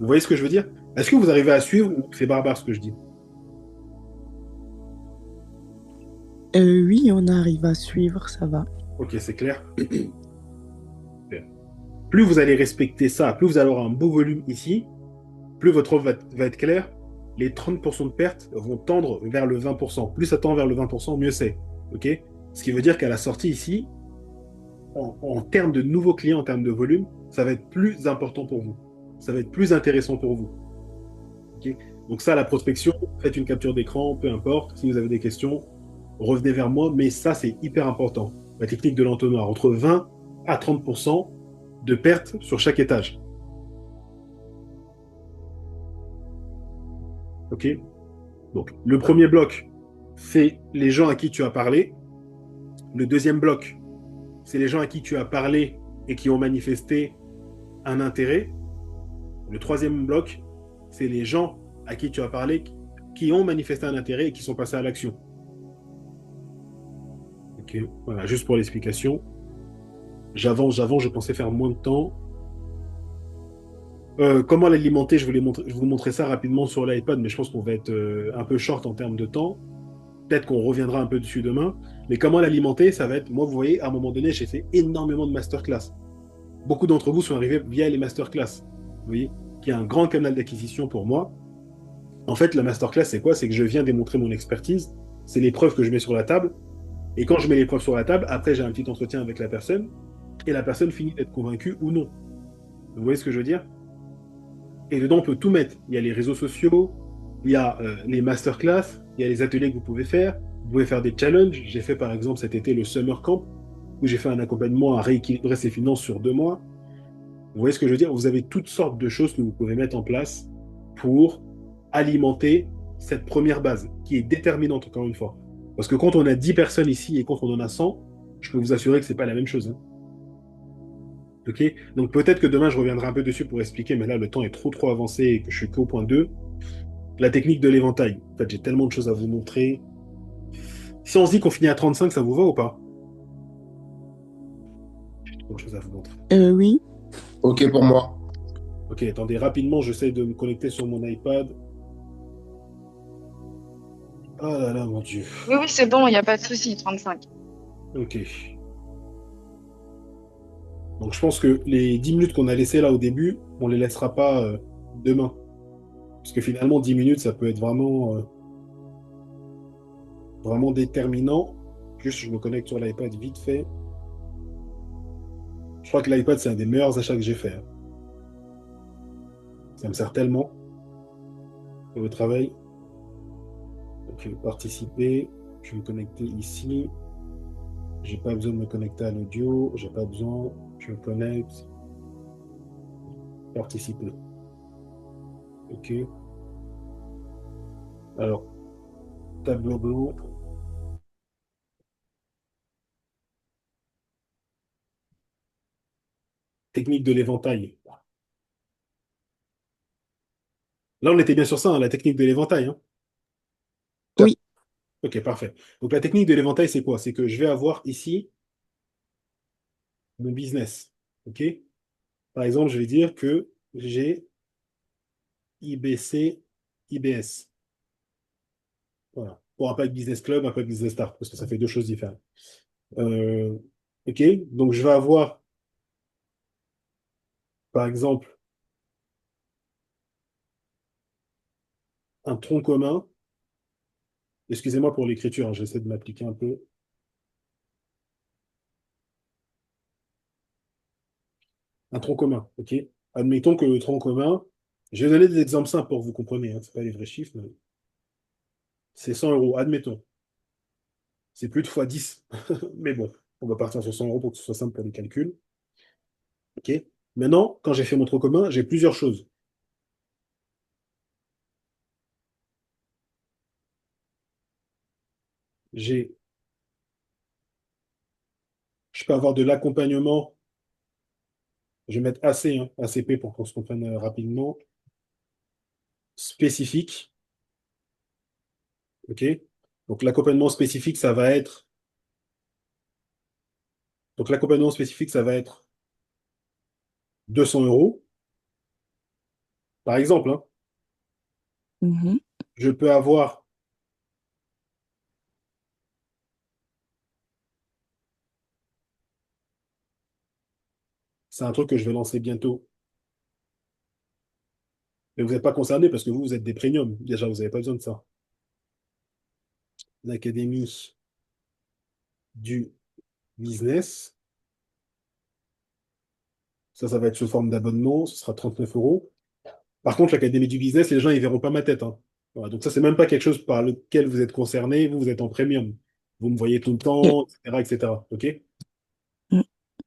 Vous voyez ce que je veux dire? Est-ce que vous arrivez à suivre ou c'est barbare ce que je dis? Oui, on arrive à suivre, ça va. Ok, c'est clair. Plus vous allez respecter ça, plus vous allez avoir un beau volume ici, plus votre offre va être claire. Les 30% de pertes vont tendre vers le 20%. Plus ça tend vers le 20%, mieux c'est. Okay, ce qui veut dire qu'à la sortie ici, en termes de nouveaux clients, en termes de volume, ça va être plus important pour vous. Ça va être plus intéressant pour vous. Okay, donc ça, la prospection, faites une capture d'écran, peu importe. Si vous avez des questions, revenez vers moi. Mais ça, c'est hyper important. La technique de l'entonnoir, entre 20 à 30% de pertes sur chaque étage. Ok. Donc, le premier bloc, c'est les gens à qui tu as parlé. Le deuxième bloc, c'est les gens à qui tu as parlé et qui ont manifesté un intérêt. Le troisième bloc, c'est les gens à qui tu as parlé qui ont manifesté un intérêt et qui sont passés à l'action. Ok, voilà, juste pour l'explication. J'avance, je pensais faire moins de temps. Comment l'alimenter, je vais vous montrer ça rapidement sur l'iPad, mais je pense qu'on va être un peu short en termes de temps. Peut-être qu'on reviendra un peu dessus demain. Mais comment l'alimenter, ça va être... Moi, vous voyez, à un moment donné, j'ai fait énormément de masterclass. Beaucoup d'entre vous sont arrivés via les masterclass. Vous voyez, qui est un grand canal d'acquisition pour moi. En fait, la masterclass, c'est quoi? C'est que je viens démontrer mon expertise. C'est les preuves que je mets sur la table. Et quand je mets les preuves sur la table, après, j'ai un petit entretien avec la personne. Et la personne finit d'être convaincue ou non. Vous voyez ce que je veux dire? Et dedans, on peut tout mettre. Il y a les réseaux sociaux, il y a les masterclass, il y a les ateliers que vous pouvez faire. Vous pouvez faire des challenges. J'ai fait par exemple cet été le Summer Camp, où j'ai fait un accompagnement à rééquilibrer ses finances sur 2 mois. Vous voyez ce que je veux dire? Vous avez toutes sortes de choses que vous pouvez mettre en place pour alimenter cette première base, qui est déterminante encore une fois. Parce que quand on a 10 personnes ici et quand on en a 100, je peux vous assurer que ce n'est pas la même chose. Hein. Ok, donc peut-être que demain je reviendrai un peu dessus pour expliquer, mais là le temps est trop avancé et que je suis qu'au point 2. La technique de l'éventail. En fait, j'ai tellement de choses à vous montrer. Si on se dit qu'on finit à 35, ça vous va ou pas? J'ai trop de choses à vous montrer. Oui. Ok pour moi. Ok, attendez, rapidement, j'essaie de me connecter sur mon iPad. Oh là là, mon Dieu. Oui, c'est bon, il n'y a pas de souci, 35. Ok. Donc je pense que les 10 minutes qu'on a laissées là au début, on ne les laissera pas demain. Parce que finalement, 10 minutes, ça peut être vraiment déterminant. Juste, je me connecte sur l'iPad vite fait. Je crois que l'iPad, c'est un des meilleurs achats que j'ai fait, hein. Ça me sert tellement au travail. Donc, participer. Je vais me connecter ici. J'ai pas besoin de me connecter à l'audio. J'ai pas besoin. Je me connecte. Participer. OK. Alors, tableau blanc. Technique de l'éventail. Là, on était bien sur ça, hein, la technique de l'éventail, hein. Oui, OK, parfait. Donc, la technique de l'éventail, c'est quoi? C'est que je vais avoir ici mon business. OK? Par exemple, je vais dire que j'ai IBC, IBS. Voilà. Pour un pack Business Club, un pack Business Start, parce que ça fait deux choses différentes. Euh, OK? Donc, je vais avoir, par exemple, un tronc commun. Excusez-moi pour l'écriture, hein, j'essaie de m'appliquer un peu. Un tronc commun. OK? Admettons que le tronc commun, je vais donner des exemples simples pour que vous compreniez, hein, ce pas les vrais chiffres, mais c'est 100 euros, admettons. C'est plus de fois 10. Mais bon, on va partir sur 100 euros pour que ce soit simple pour les calculs. OK? Maintenant, quand j'ai fait mon tronc commun, j'ai plusieurs choses. J'ai, je peux avoir de l'accompagnement. Je vais mettre AC, hein, ACP pour qu'on se comprenne rapidement. Spécifique. OK? Donc l'accompagnement spécifique, ça va être. Donc l'accompagnement spécifique, ça va être 200 euros. Par exemple, hein, mhm, je peux avoir. C'est un truc que je vais lancer bientôt. Mais vous n'êtes pas concerné parce que vous êtes des premiums. Déjà, vous n'avez pas besoin de ça. L'Académie du business. Ça va être sous forme d'abonnement. Ce sera 39 euros. Par contre, l'Académie du business, les gens, ils verront pas ma tête, hein. Voilà, donc ça, c'est même pas quelque chose par lequel vous êtes concerné. Vous êtes en premium. Vous me voyez tout le mm, temps, etc., etc. OK? mm.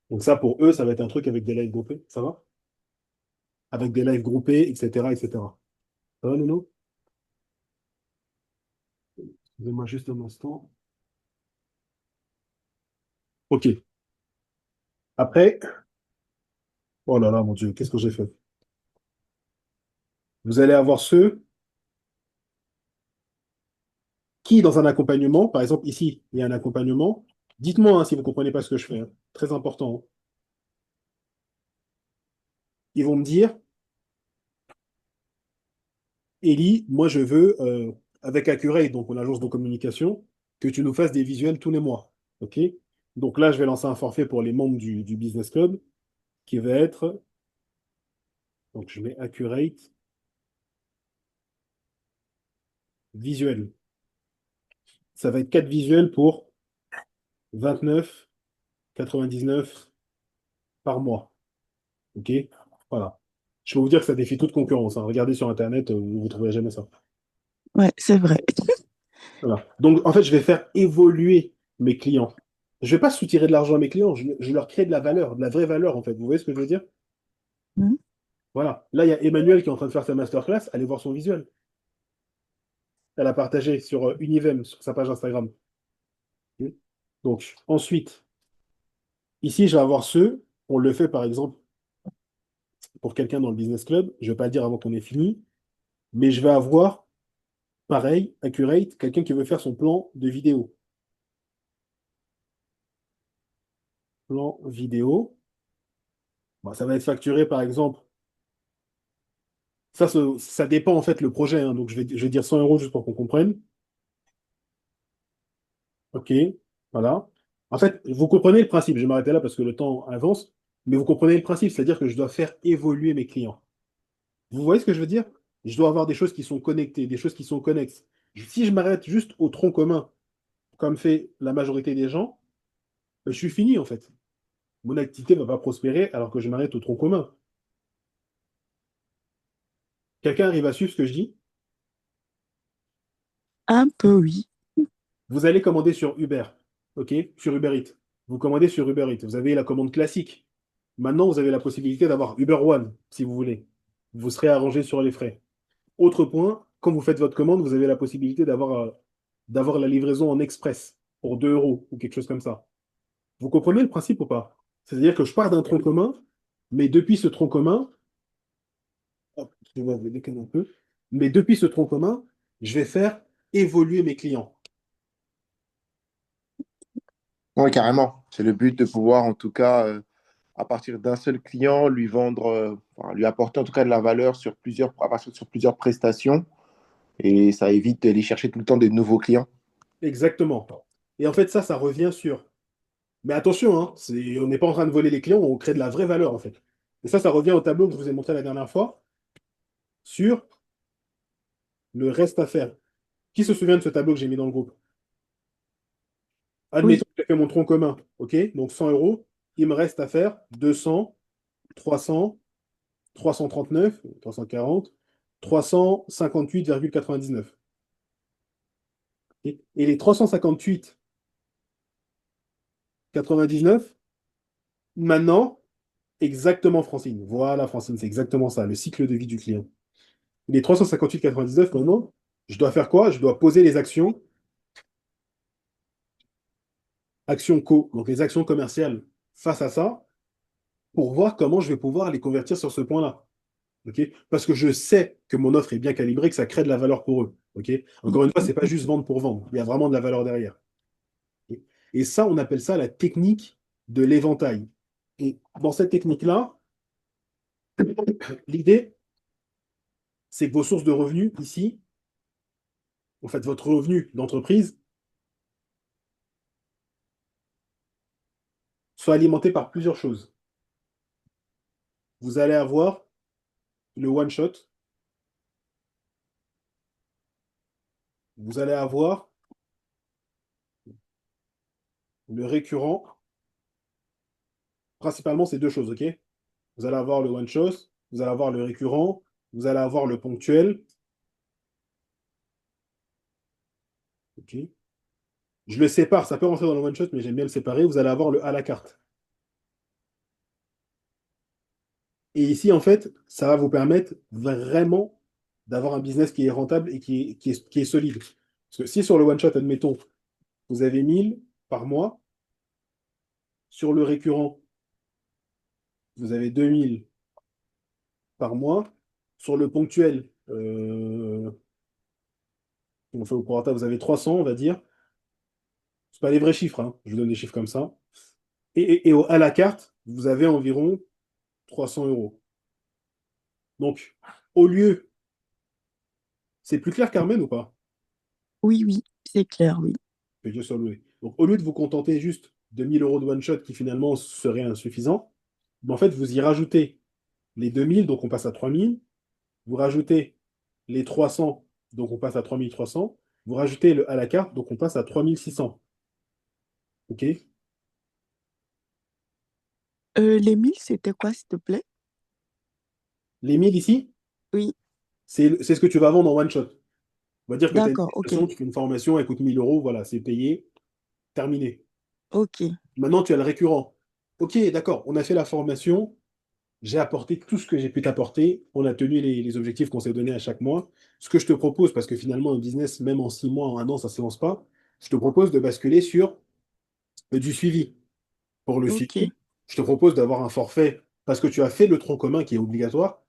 Donc ça, pour eux, ça va être un truc avec des lives groupés. Ça va? Avec des lives groupés, etc., etc. Ça va, Nono? Excusez-moi juste un instant. OK. Après, oh là là, mon Dieu, qu'est-ce que j'ai fait? Vous allez avoir ceux qui, dans un accompagnement, par exemple, ici, il y a un accompagnement. Dites-moi hein, si vous ne comprenez pas ce que je fais, hein. Très important, hein. Ils vont me dire, Ellie, moi, je veux, avec Accurate, donc mon agence de communication, que tu nous fasses des visuels tous les mois. OK? Donc là, je vais lancer un forfait pour les membres du Business Club qui va être, donc je mets Accurate visuel. Ça va être 4 visuels pour 29,99 par mois. OK? Voilà. Je peux vous dire que ça défie toute concurrence, hein. Regardez sur Internet, vous ne trouverez jamais ça. Ouais, c'est vrai. Voilà. Donc, en fait, je vais faire évoluer mes clients. Je ne vais pas soutirer de l'argent à mes clients, je leur crée de la valeur, de la vraie valeur, en fait. Vous voyez ce que je veux dire? Mm. Voilà. Là, il y a Emmanuel qui est en train de faire sa masterclass. Allez voir son visuel. Elle a partagé sur Univem, sur sa page Instagram. OK. Donc, ensuite, ici, je vais avoir ceux, on le fait par exemple pour quelqu'un dans le business club, je ne vais pas le dire avant qu'on ait fini, mais je vais avoir, pareil, Accurate, quelqu'un qui veut faire son plan de vidéo. Plan vidéo. Bon, ça va être facturé par exemple. Ça dépend en fait le projet, hein. Donc je vais dire 100 euros juste pour qu'on comprenne. OK, voilà. En fait, vous comprenez le principe. Je vais m'arrêter là parce que le temps avance. Mais vous comprenez le principe, c'est-à-dire que je dois faire évoluer mes clients. Vous voyez ce que je veux dire? Je dois avoir des choses qui sont connectées, des choses qui sont connexes. Si je m'arrête juste au tronc commun, comme fait la majorité des gens, je suis fini en fait. Mon activité ne va pas prospérer alors que je m'arrête au tronc commun. Quelqu'un arrive à suivre ce que je dis? Un peu, oui. Vous allez commander sur Uber, ok? Sur Uber Eats. Vous commandez sur Uber Eats. Vous avez la commande classique. Maintenant, vous avez la possibilité d'avoir Uber One, si vous voulez. Vous serez arrangé sur les frais. Autre point, quand vous faites votre commande, vous avez la possibilité d'avoir la livraison en express pour 2 euros ou quelque chose comme ça. Vous comprenez le principe ou pas? C'est-à-dire que je pars d'un tronc commun, mais depuis ce tronc commun, hop, je vais vous décaler un peu, mais depuis ce tronc commun, je vais faire évoluer mes clients. Oui, carrément. C'est le but de pouvoir, en tout cas, à partir d'un seul client, lui vendre, enfin, lui apporter en tout cas de la valeur sur plusieurs prestations. Et ça évite d'aller chercher tout le temps des nouveaux clients. Exactement. Et en fait, ça revient sur. Mais attention, hein, on n'est pas en train de voler les clients, on crée de la vraie valeur en fait. Et ça revient au tableau que je vous ai montré la dernière fois sur le reste à faire. Qui se souvient de ce tableau que j'ai mis dans le groupe? Oui, Admettons que j'ai fait mon tronc commun, ok? Donc 100 euros, il me reste à faire 200, 300, 339, 340, 358,99. Et les 358,99, maintenant, exactement Francine. Voilà Francine, c'est exactement ça, le cycle de vie du client. Les 358,99, maintenant, je dois faire quoi? Je dois poser les actions, actions co, donc les actions commerciales face à ça, pour voir comment je vais pouvoir les convertir sur ce point-là. Ok. Parce que je sais que mon offre est bien calibrée, que ça crée de la valeur pour eux. Ok. Encore une fois, c'est pas juste vendre pour vendre. Il y a vraiment de la valeur derrière. Ok. Et ça, on appelle ça la technique de l'éventail. Et dans cette technique-là, l'idée, c'est que vos sources de revenus ici, en fait, votre revenu d'entreprise, soit alimenté par plusieurs choses. Vous allez avoir le one shot, vous allez avoir le récurrent. Principalement, c'est deux choses, ok? Vous allez avoir le one shot, vous allez avoir le récurrent, vous allez avoir le ponctuel, ok? Je le sépare, ça peut rentrer dans le one shot, mais j'aime bien le séparer. Vous allez avoir le à la carte. Et ici, en fait, ça va vous permettre vraiment d'avoir un business qui est rentable et qui est solide. Parce que si sur le one shot, admettons, vous avez 1000 par mois, sur le récurrent, vous avez 2000 par mois, sur le ponctuel, on fait au prorata, vous avez 300, on va dire. C'est pas les vrais chiffres, hein. Je vous donne des chiffres comme ça. À la carte, vous avez environ 300 euros. Donc, au lieu, c'est plus clair, Carmen, ou pas? oui, oui, c'est clair, oui. Que Dieu soit loué. Donc, au lieu de vous contenter juste de 1000 euros de one shot qui finalement serait insuffisant, ben, en fait, vous y rajoutez les 2000, donc on passe à 3000. Vous rajoutez les 300, donc on passe à 3300. Vous rajoutez le à la carte, donc on passe à 3600. OK? Les 1000, c'était quoi, s'il te plaît? Les 1000 ici, Oui, c'est ce que tu vas vendre en one shot. On va dire que tu as une d'accord, ok, prestation, tu fais une formation, elle coûte 1000 euros, voilà, c'est payé, terminé. ok, Maintenant, tu as le récurrent. OK, d'accord, on a fait la formation, j'ai apporté tout ce que j'ai pu t'apporter, on a tenu les objectifs qu'on s'est donnés à chaque mois. Ce que je te propose, parce que finalement, un business, même en 6 mois, en un an, ça ne se lance pas, je te propose de basculer sur du suivi. Pour le ok, suivi, je te propose d'avoir un forfait, parce que tu as fait le tronc commun qui est obligatoire,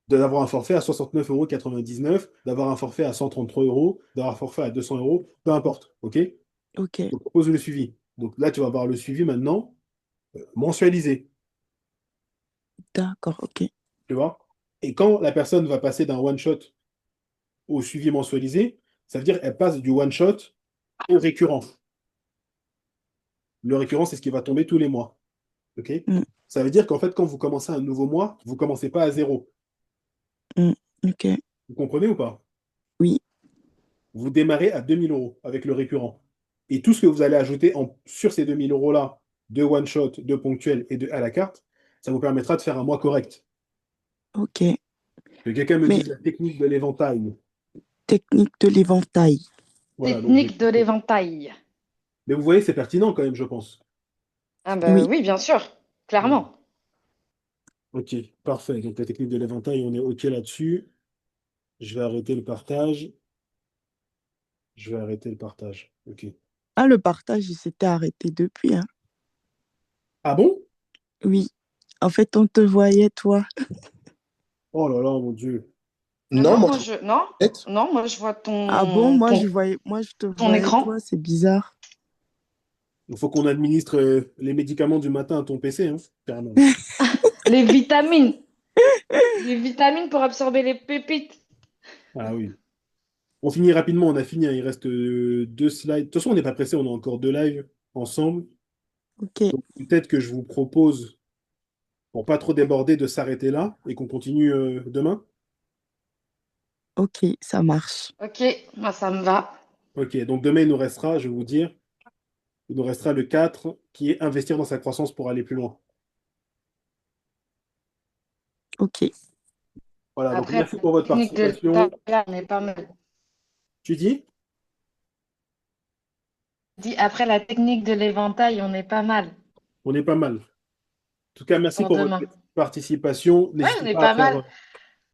d'avoir un forfait à 69,99 €, d'avoir un forfait à 133 euros, d'avoir un forfait à 200 euros, peu importe. OK? Je ok, te propose le suivi. Donc là, tu vas avoir le suivi maintenant mensualisé. d'accord, ok. Tu vois? Et quand la personne va passer d'un one-shot au suivi mensualisé, ça veut dire qu'elle passe du one-shot au récurrent. Le récurrent, c'est ce qui va tomber tous les mois. OK? Mm, Ça veut dire qu'en fait, quand vous commencez un nouveau mois, vous ne commencez pas à zéro. mm, ok, Vous comprenez ou pas? Oui, Vous démarrez à 2 000 € avec le récurrent. Et tout ce que vous allez ajouter sur ces 2 000 € là, de one shot, de ponctuel et de à la carte, ça vous permettra de faire un mois correct. ok. Que quelqu'un me Mais dise la technique de l'éventail. technique de l'éventail. Voilà, donc Technique de l'éventail. mais vous voyez, c'est pertinent quand même, je pense. Ah bah Oui, oui, bien sûr, Voilà. clairement. Ok, parfait. Donc la technique de l'éventail, on est ok là-dessus. Je vais arrêter le partage. Je vais arrêter le partage. Ok. ah, le partage, il s'était arrêté depuis, hein. Ah bon? Oui, en fait, on te voyait, toi. Oh là là, mon Dieu. Ah Non, non, moi, moi je je non, peut-être. non, moi je vois Ah bon, moi, je te ton voyais, toi, écran. c'est bizarre. Il faut qu'on administre les médicaments du matin à ton PC, hein, carrément. Les vitamines. Les vitamines pour absorber les pépites. Ah oui. On finit rapidement, on a fini, hein. Il reste 2 slides. De toute façon, on n'est pas pressé, on a encore 2 lives ensemble. Ok, Donc peut-être que je vous propose, pour pas trop déborder, de s'arrêter là et qu'on continue demain. ok, ça marche. Ok, moi ça me va. Ok, donc demain, il nous restera, je vais vous dire, il nous restera le 4 qui est investir dans sa croissance pour aller plus loin. Ok, Voilà, donc Après, merci la pour votre technique de participation. l'éventail, on est pas mal. Tu dis? Dis, après la technique de l'éventail, on est pas mal On est pas mal. En tout cas, merci pour pour votre demain. participation. Ouais, N'hésitez on est pas à pas faire mal.